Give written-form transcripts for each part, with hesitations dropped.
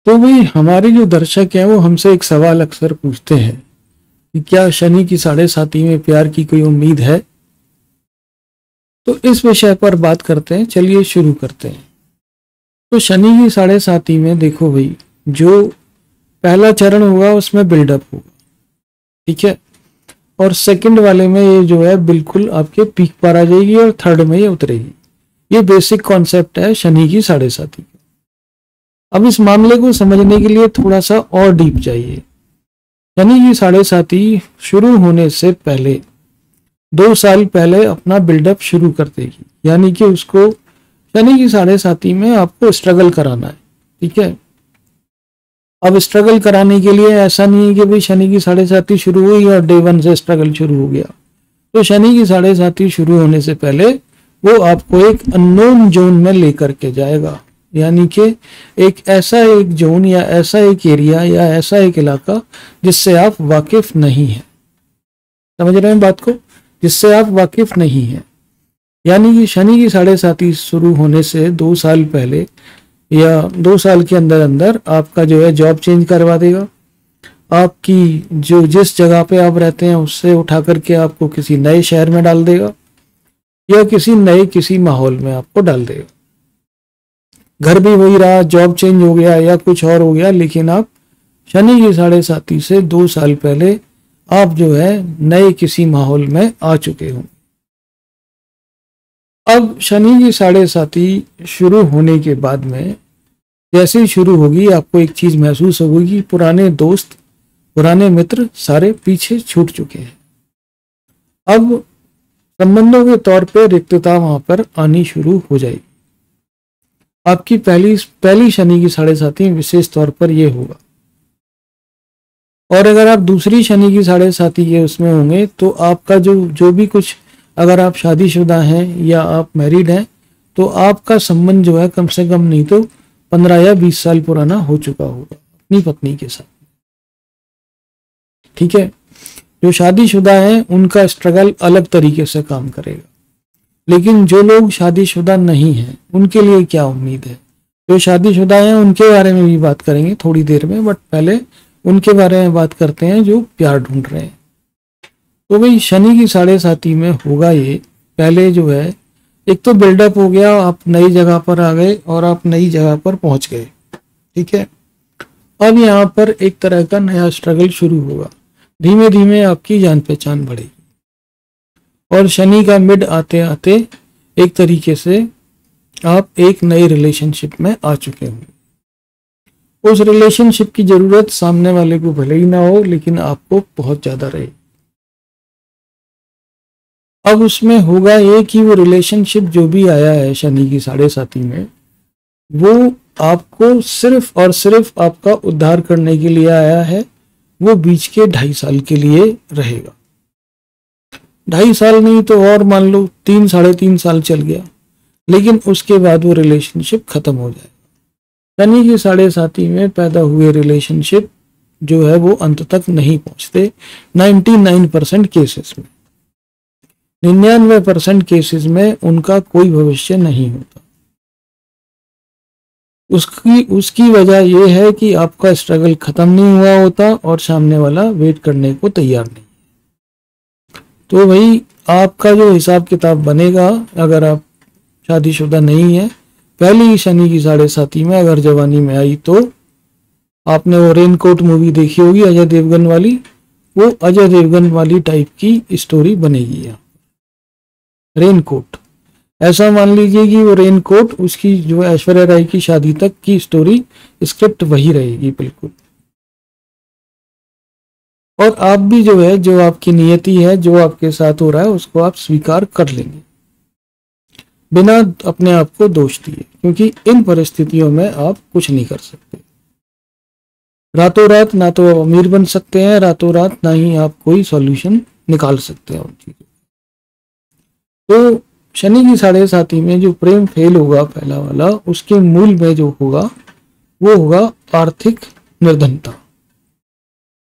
तो भाई हमारे जो दर्शक हैं वो हमसे एक सवाल अक्सर पूछते हैं कि क्या शनि की साढ़े साती में प्यार की कोई उम्मीद है। तो इस विषय पर बात करते हैं, चलिए शुरू करते हैं। तो शनि की साढ़े साती में देखो भाई, जो पहला चरण होगा उसमें बिल्डअप होगा, ठीक है। और सेकंड वाले में ये जो है बिल्कुल आपके पीक पर आ जाएगी और थर्ड में ये उतरेगी। ये बेसिक कॉन्सेप्ट है शनि की साढ़े साती का। अब इस मामले को समझने के लिए थोड़ा सा और डीप जाइए। शनि की साढ़े साती शुरू होने से पहले 2 साल पहले अपना बिल्डअप शुरू कर देगी, यानी कि उसको शनि की साढ़े साती में आपको स्ट्रगल कराना है, ठीक है। अब स्ट्रगल कराने के लिए ऐसा नहीं है कि भाई शनि की साढ़े साती शुरू हुई और डे 1 से स्ट्रगल शुरू हो गया। तो शनि की साढ़े साती शुरू होने से पहले वो आपको एक अननोन जोन में लेकर के जाएगा, यानी कि एक ऐसा एक जोन या ऐसा एक एरिया या ऐसा एक इलाका जिससे आप वाकिफ नहीं हैं। समझ रहे हैं बात को, जिससे आप वाकिफ नहीं हैं। यानी कि शनि की साढ़े साती शुरू होने से 2 साल पहले या 2 साल के अंदर अंदर आपका जो है जॉब चेंज करवा देगा। आपकी जो जिस जगह पे आप रहते हैं उससे उठा करके आपको किसी नए शहर में डाल देगा या किसी माहौल में आपको डाल देगा। घर भी वही रहा, जॉब चेंज हो गया या कुछ और हो गया, लेकिन आप शनि की साढ़े साती से 2 साल पहले आप जो है नए किसी माहौल में आ चुके हों। अब शनि की साढ़े साती शुरू होने के बाद में जैसे ही शुरू होगी आपको एक चीज महसूस होगी कि पुराने दोस्त पुराने मित्र सारे पीछे छूट चुके हैं। अब संबंधों के तौर पे रिक्तता वहां पर आनी शुरू हो जाएगी। आपकी पहली शनि की साढ़े साती विशेष तौर पर यह होगा। और अगर आप दूसरी शनि की साढ़े साती के उसमें होंगे तो आपका जो भी कुछ, अगर आप शादीशुदा हैं या आप मैरिड हैं तो आपका संबंध जो है कम से कम नहीं तो 15 या 20 साल पुराना हो चुका होगा अपनी पत्नी के साथ, ठीक है। जो शादीशुदा हैं उनका स्ट्रगल अलग तरीके से काम करेगा, लेकिन जो लोग शादीशुदा नहीं हैं उनके लिए क्या उम्मीद है। जो शादीशुदा हैं उनके बारे में भी बात करेंगे थोड़ी देर में, बट पहले उनके बारे में बात करते हैं जो प्यार ढूंढ रहे हैं। तो भाई शनि की साढ़े साती में होगा ये, पहले जो है एक तो बिल्डअप हो गया, आप नई जगह पर आ गए और आप नई जगह पर पहुंच गए, ठीक है। अब यहाँ पर एक तरह का नया स्ट्रगल शुरू होगा। धीमे धीमे आपकी जान पहचान बढ़ेगी और शनि का मिड आते आते एक तरीके से आप एक नई रिलेशनशिप में आ चुके होंगे। उस रिलेशनशिप की जरूरत सामने वाले को भले ही ना हो, लेकिन आपको बहुत ज्यादा रहे। अब उसमें होगा ये कि वो रिलेशनशिप जो भी आया है शनि की साढ़े साती में, वो आपको सिर्फ और सिर्फ आपका उद्धार करने के लिए आया है। वो बीच के 2.5 साल के लिए रहेगा। 2.5 साल नहीं तो और मान लो 3 साढ़े 3 साल चल गया, लेकिन उसके बाद वो रिलेशनशिप खत्म हो जाएगा। शनि की साढ़े साती में पैदा हुए रिलेशनशिप जो है वो अंत तक नहीं पहुंचते 99% केसेस में। 99% केसेस में उनका कोई भविष्य नहीं होता। उसकी वजह यह है कि आपका स्ट्रगल खत्म नहीं हुआ होता और सामने वाला वेट करने को तैयार नहीं। तो भाई आपका जो हिसाब किताब बनेगा, अगर आप शादीशुदा नहीं है, पहली शनि की साढ़े साती में अगर जवानी में आई तो आपने वो रेनकोट मूवी देखी होगी अजय देवगन वाली, वो अजय देवगन वाली टाइप की स्टोरी बनेगी। यहाँ रेनकोट, ऐसा मान लीजिए कि वो रेनकोट उसकी जो ऐश्वर्या राय की शादी तक की स्टोरी स्क्रिप्ट वही रहेगी बिल्कुल। और आप भी जो है, जो आपकी नियति है, जो आपके साथ हो रहा है उसको आप स्वीकार कर लेंगे बिना अपने आप को दोष दिए, क्योंकि इन परिस्थितियों में आप कुछ नहीं कर सकते। रातों रात ना तो अमीर बन सकते हैं, रातों रात ना ही आप कोई सॉल्यूशन निकाल सकते हैं उन चीजों। तो शनि की साढ़े साती में जो प्रेम फेल होगा पहला वाला, उसके मूल में जो होगा वो होगा आर्थिक निर्धनता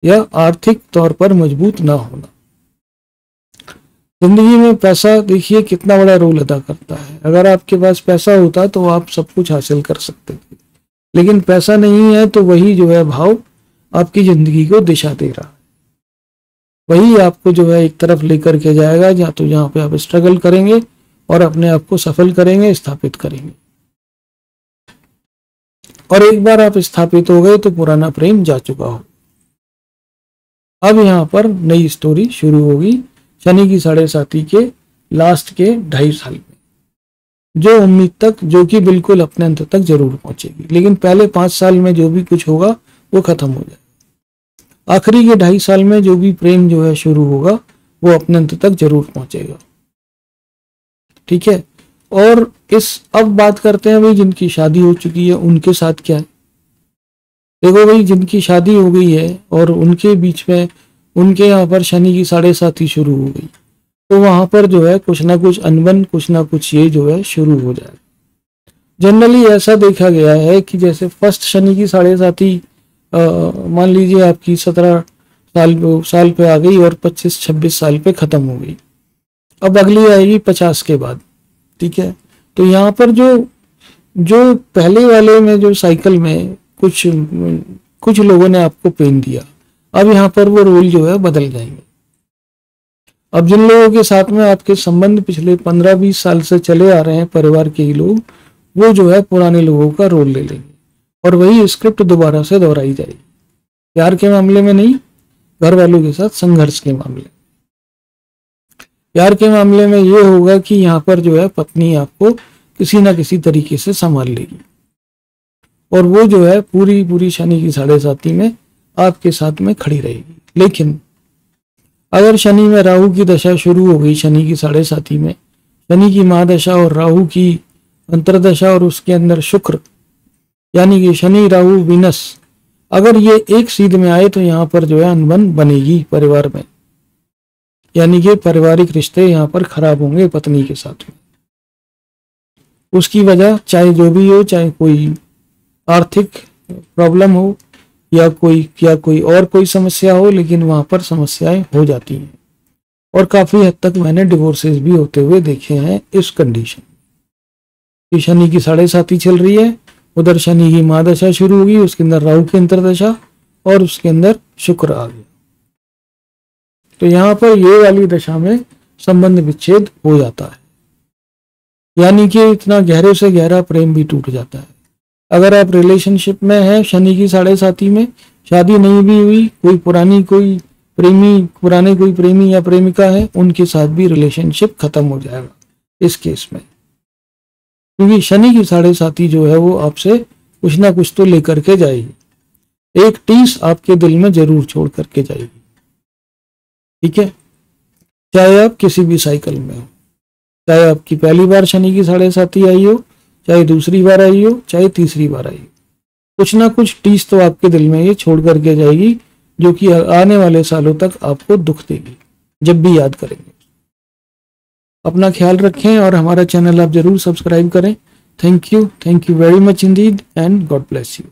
या आर्थिक तौर पर मजबूत ना होना। जिंदगी में पैसा देखिए कितना बड़ा रोल अदा करता है। अगर आपके पास पैसा होता तो आप सब कुछ हासिल कर सकते थे, लेकिन पैसा नहीं है तो वही जो है भाव आपकी जिंदगी को दिशा दे रहा है, वही आपको जो है एक तरफ लेकर के जाएगा जहाँ पे आप स्ट्रगल करेंगे और अपने आप को सफल करेंगे, स्थापित करेंगे। और एक बार आप स्थापित हो गए तो पुराना प्रेम जा चुका हो। अब यहाँ पर नई स्टोरी शुरू होगी शनि की 7.5 के लास्ट के 2.5 साल में, जो उम्मीद तक, जो कि बिल्कुल अपने अंत तक जरूर पहुंचेगी। लेकिन पहले 5 साल में जो भी कुछ होगा वो खत्म हो जाएगा। आखिरी के 2.5 साल में जो भी प्रेम जो है शुरू होगा वो अपने अंत तक जरूर पहुंचेगा। ठीक है। और अब बात करते हैं भाई जिनकी शादी हो चुकी है उनके साथ क्या है। देखो भाई, जिनकी शादी हो गई है और उनके बीच में उनके यहाँ पर शनि की 7.5 शुरू हो गई, तो वहां पर जो है कुछ ना कुछ अनबन, कुछ ना कुछ ये जो है शुरू हो जाए। जनरली ऐसा देखा गया है कि जैसे फर्स्ट शनि की 7.5 मान लीजिए आपकी 17 साल पे आ गई और 25-26 साल पे खत्म हो गई, अब अगली आएगी 50 के बाद। ठीक है। तो यहाँ पर जो पहले वाले में जो साइकिल में कुछ लोगों ने आपको पेन दिया, अब यहाँ पर वो रोल जो है बदल जाएंगे। अब जिन लोगों के साथ में आपके संबंध पिछले 15-20 साल से चले आ रहे हैं, परिवार के ही लोग, वो जो है पुराने लोगों का रोल ले लेंगे और वही स्क्रिप्ट दोबारा से दोहराई जाएगी। प्यार के मामले में नहीं, घर वालों के साथ संघर्ष के मामले। प्यार के मामले में ये होगा कि यहाँ पर जो है पत्नी आपको किसी ना किसी तरीके से संभाल लेगी और वो जो है पूरी शनि की 7.5 में आपके साथ में खड़ी रहेगी। लेकिन अगर शनि में राहु की दशा शुरू हो गई शनि की 7.5 में, शनि की महादशा और राहु की अंतरदशा और उसके अंदर शुक्र, यानी कि शनि राहु वीनस, अगर ये एक सीध में आए तो यहाँ पर जो है अनबन बनेगी परिवार में, यानी कि पारिवारिक रिश्ते यहाँ पर खराब होंगे पत्नी के साथ में। उसकी वजह चाहे जो भी हो, चाहे कोई आर्थिक प्रॉब्लम हो या कोई और कोई समस्या हो, लेकिन वहां पर समस्याएं हो जाती हैं और काफी हद तक मैंने डिवोर्सेस भी होते हुए देखे हैं इस कंडीशन कि शनि की 7.5 चल रही है, उधर शनि की महादशा शुरू होगी, उसके अंदर राहु की अंतरदशा और उसके अंदर शुक्र आ गया, तो यहाँ पर ये वाली दशा में संबंध विच्छेद हो जाता है, यानी कि इतना गहरे से गहरा प्रेम भी टूट जाता है। अगर आप रिलेशनशिप में हैं शनि की 7.5 में, शादी नहीं भी हुई, पुराने कोई प्रेमी या प्रेमिका है, उनके साथ भी रिलेशनशिप खत्म हो जाएगा इस केस में, क्योंकि शनि की 7.5 जो है वो आपसे कुछ ना कुछ तो लेकर के जाएगी, एक टीस आपके दिल में जरूर छोड़ करके जाएगी। ठीक है। चाहे आप किसी भी साइकिल में हो, चाहे आपकी पहली बार शनि की 7.5 आई हो, चाहे दूसरी बार आई हो, चाहे तीसरी बार आई हो, कुछ ना कुछ टीस तो आपके दिल में ये छोड़ करके जाएगी, जो कि आने वाले सालों तक आपको दुख देगी जब भी याद करेंगे। अपना ख्याल रखें और हमारा चैनल आप जरूर सब्सक्राइब करें। Thank you very much Indeed and God bless you.